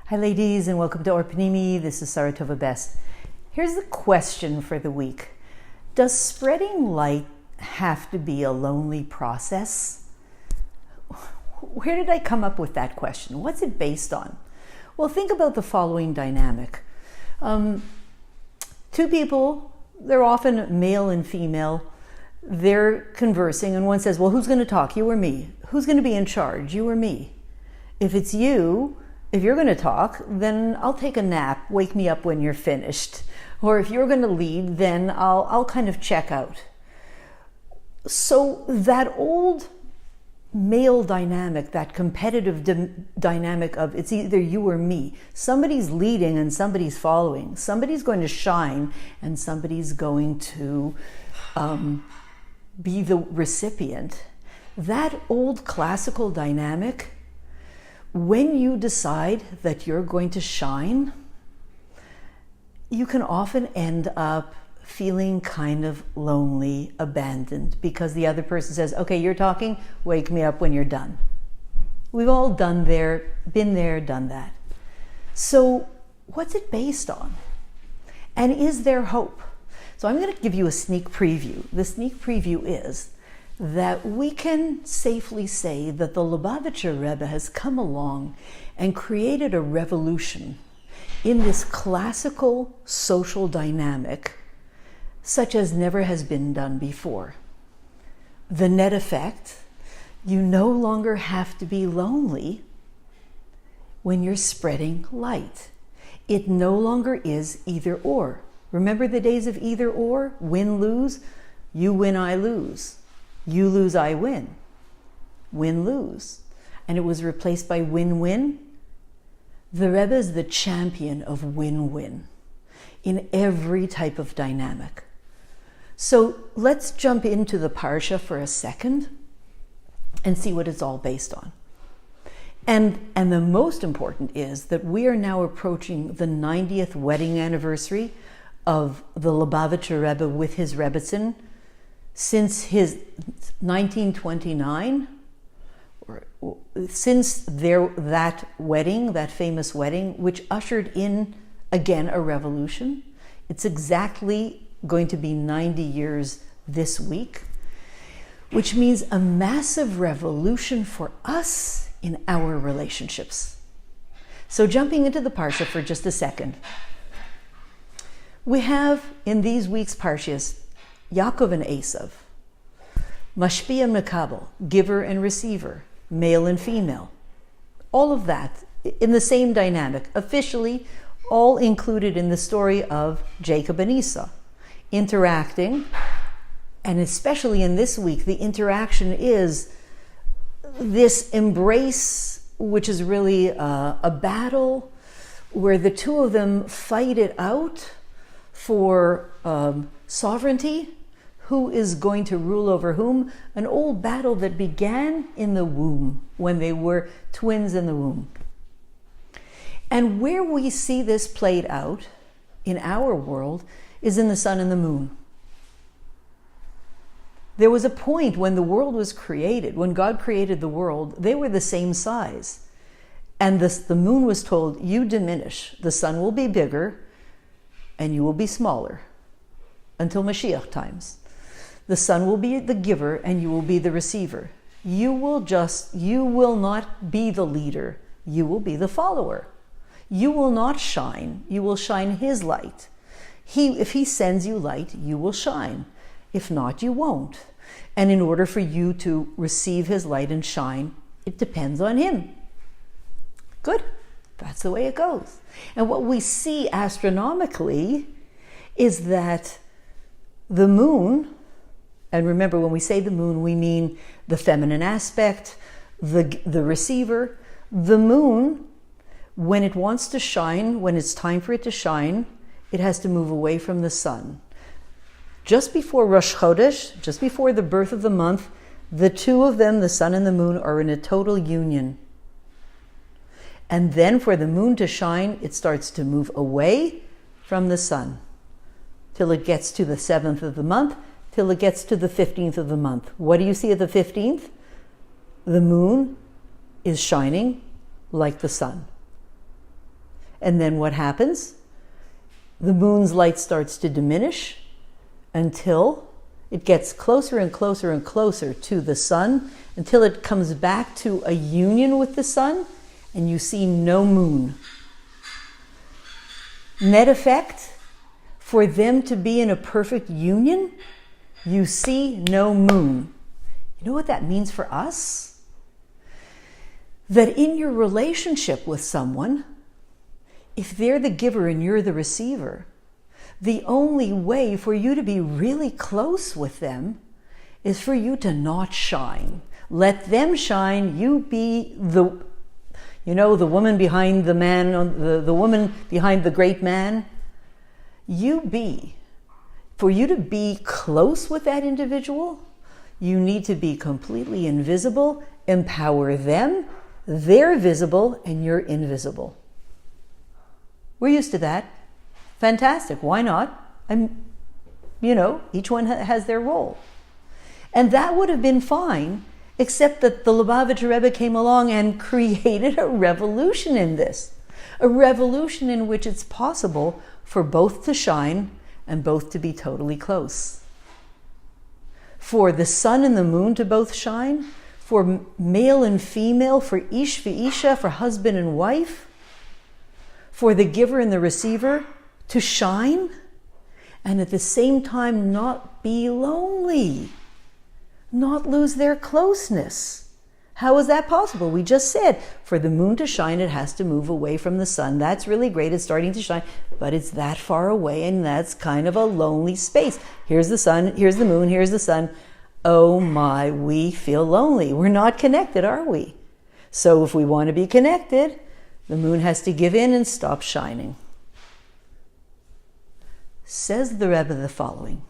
Hi ladies, and welcome to Orpanimi. This is Saratova Best. Here's the question for the week. Does spreading light have to be a lonely process? Where did I come up with that question? What's it based on? Well, think about the following dynamic. Two people, they're often male and female, they're conversing and one says, well, who's going to talk, you or me? Who's going to be in charge, you or me? If it's you, if you're going to talk, then I'll take a nap, wake me up when you're finished. Or if you're going to lead, then I'll kind of check out. So that old male dynamic, that competitive dynamic of it's either you or me. Somebody's leading and somebody's following. Somebody's going to shine and somebody's going to be the recipient. That old classical dynamic, when you decide that you're going to shine, you can often end up feeling kind of lonely, abandoned, because the other person says, okay, you're talking, wake me up when you're done. We've all been there, done that. So what's it based on? And is there hope? So I'm going to give you a sneak preview. The sneak preview is that we can safely say that the Lubavitcher Rebbe has come along and created a revolution in this classical social dynamic such as never has been done before. The net effect, you no longer have to be lonely when you're spreading light. It no longer is either or. Remember the days of either or? Win, lose? You win, I lose. You lose, I win. Win, lose. And it was replaced by win-win. The Rebbe is the champion of win-win in every type of dynamic. So let's jump into the Parsha for a second and see what it's all based on. And the most important is that we are now approaching the 90th wedding anniversary of the Lubavitcher Rebbe with his Rebbetzin, since his 1929, since that wedding, that famous wedding, which ushered in again a revolution. It's exactly going to be 90 years this week, which means a massive revolution for us in our relationships. So jumping into the Parsha for just a second, we have in these week's Parshas Yaakov and Esav, Mashpia and Mekabel, giver and receiver, male and female. All of that in the same dynamic, officially all included in the story of Jacob and Esau, interacting. And especially in this week, the interaction is this embrace, which is really a battle where the two of them fight it out for sovereignty. Who is going to rule over whom? An old battle that began in the womb, when they were twins in the womb. And where we see this played out in our world is in the sun and the moon. There was a point when the world was created, when God created the world, they were the same size. And the moon was told, you diminish, the sun will be bigger and you will be smaller until Mashiach times. The sun will be the giver and you will be the receiver. You will not be the leader. You will be the follower. You will not shine. You will shine his light. If he sends you light, you will shine. If not, you won't. And in order for you to receive his light and shine, it depends on him. Good. That's the way it goes. And what we see astronomically is that the moon, and remember, when we say the moon, we mean the feminine aspect, the receiver. The moon, when it wants to shine, when it's time for it to shine, it has to move away from the sun. Just before Rosh Chodesh, just before the birth of the month, the two of them, the sun and the moon, are in a total union. And then for the moon to shine, it starts to move away from the sun till it gets to the 7th of the month, till it gets to the 15th of the month. What do you see at the 15th? The moon is shining like the sun. And then what happens? The moon's light starts to diminish until it gets closer and closer and closer to the sun, until it comes back to a union with the sun, and you see no moon. Net effect, for them to be in a perfect union, you see no moon. You know what that means for us? That in your relationship with someone, if they're the giver and you're the receiver, the only way for you to be really close with them is for you to not shine. Let them shine. You be the woman behind the man, the woman behind the great man. For you to be close with that individual, you need to be completely invisible, empower them, they're visible, and you're invisible. We're used to that. Fantastic. Why not? Each one has their role. And that would have been fine, except that the Lubavitcher Rebbe came along and created a revolution in this. A revolution in which it's possible for both to shine and both to be totally close. For the sun and the moon to both shine, for male and female, for ish v'isha, for husband and wife, for the giver and the receiver to shine, and at the same time not be lonely, not lose their closeness. How is that possible? We just said, for the moon to shine, it has to move away from the sun. That's really great, it's starting to shine, but it's that far away, and that's kind of a lonely space. Here's the sun, here's the moon, here's the sun. Oh my, we feel lonely. We're not connected, are we? So if we want to be connected, the moon has to give in and stop shining. Says the Rebbe the following.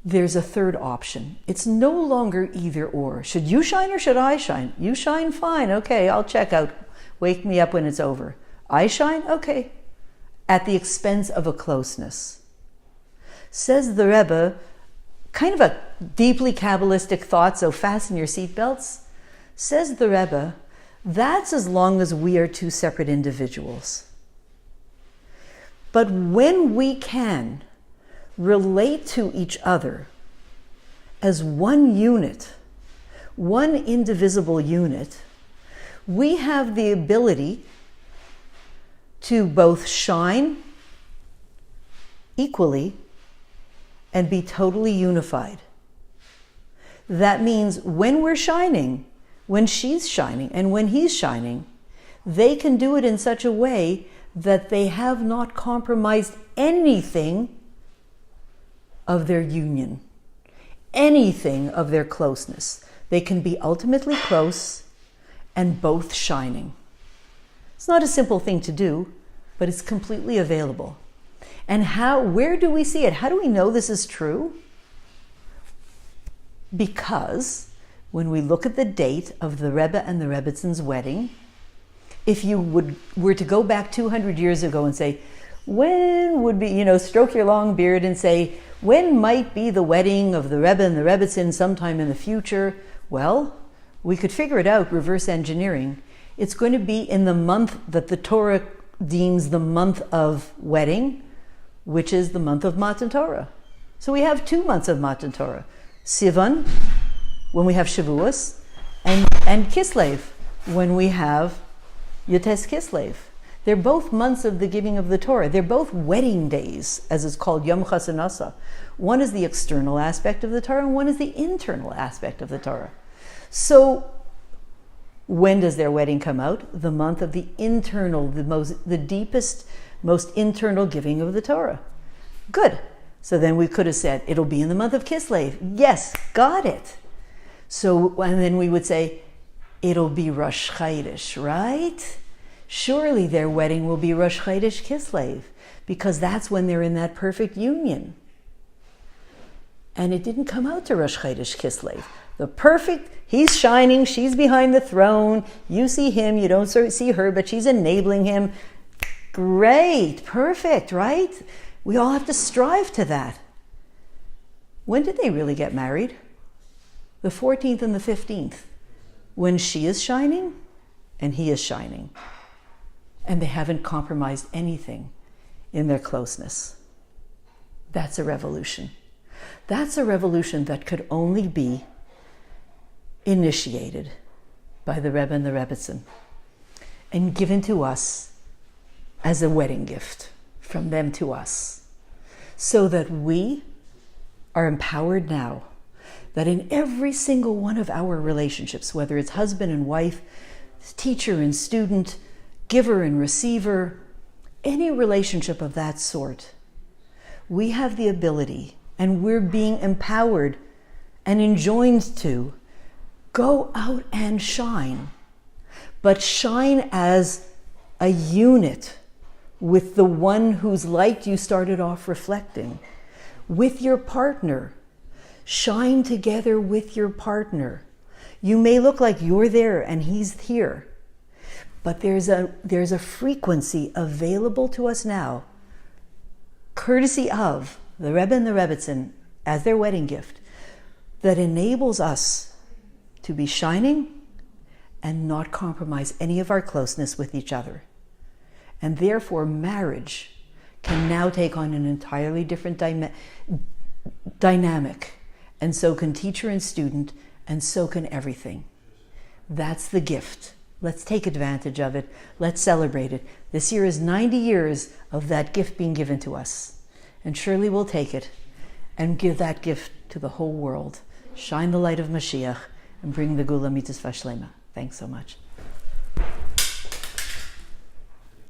There's a third option. It's no longer either or. Should you shine or should I shine? You shine, fine. Okay, I'll check out. Wake me up when it's over. I shine? Okay. At the expense of a closeness. Says the Rebbe, kind of a deeply Kabbalistic thought, so fasten your seatbelts. Says the Rebbe, that's as long as we are two separate individuals. But when we can relate to each other as one unit, one indivisible unit, we have the ability to both shine equally and be totally unified. That means when we're shining, when she's shining, and when he's shining, they can do it in such a way that they have not compromised anything of their union, anything of their closeness. They can be ultimately close and both shining. It's not a simple thing to do, but it's completely available. And where do we see it? How do we know this is true? Because when we look at the date of the Rebbe and the Rebbitzins' wedding, if you were to go back 200 years ago and say, when would be, stroke your long beard and say, when might be the wedding of the Rebbe and the Rebbitzin sometime in the future? Well, we could figure it out, reverse engineering. It's going to be in the month that the Torah deems the month of wedding, which is the month of Matan Torah. So we have 2 months of Matan Torah. Sivan, when we have Shavuos, and Kislev, when we have Yotes Kislev. They're both months of the giving of the Torah. They're both wedding days, as it's called, Yom Chasanasa. One is the external aspect of the Torah, and one is the internal aspect of the Torah. So, when does their wedding come out? The month of the internal, the deepest, most internal giving of the Torah. Good. So then we could have said, it'll be in the month of Kislev. Yes, got it. So, and then we would say, it'll be Rosh Chodesh, right? Surely their wedding will be Rosh Chodesh Kislev, because that's when they're in that perfect union. And it didn't come out to Rosh Chodesh Kislev. The perfect, he's shining, she's behind the throne, you see him, you don't see her, but she's enabling him. Great, perfect, right? We all have to strive to that. When did they really get married? The 14th and the 15th. When she is shining and he is shining. and they haven't compromised anything in their closeness. That's a revolution. That's a revolution that could only be initiated by the Rebbe and the Rebbetzin and given to us as a wedding gift from them to us, so that we are empowered now, that in every single one of our relationships, whether it's husband and wife, teacher and student, giver and receiver, any relationship of that sort, we have the ability, and we're being empowered and enjoined to go out and shine, but shine as a unit with the one whose light you started off reflecting, with your partner. Shine together with your partner. You may look like you're there and he's here, but there's a frequency available to us now, courtesy of the Rebbe and the Rebbetzin as their wedding gift, that enables us to be shining and not compromise any of our closeness with each other. And therefore, marriage can now take on an entirely different dynamic. And so can teacher and student, and so can everything. That's the gift. Let's take advantage of it. Let's celebrate it. This year is 90 years of that gift being given to us. And surely we'll take it and give that gift to the whole world. Shine the light of Mashiach and bring the Gula Mitzvah Shlema. Thanks so much.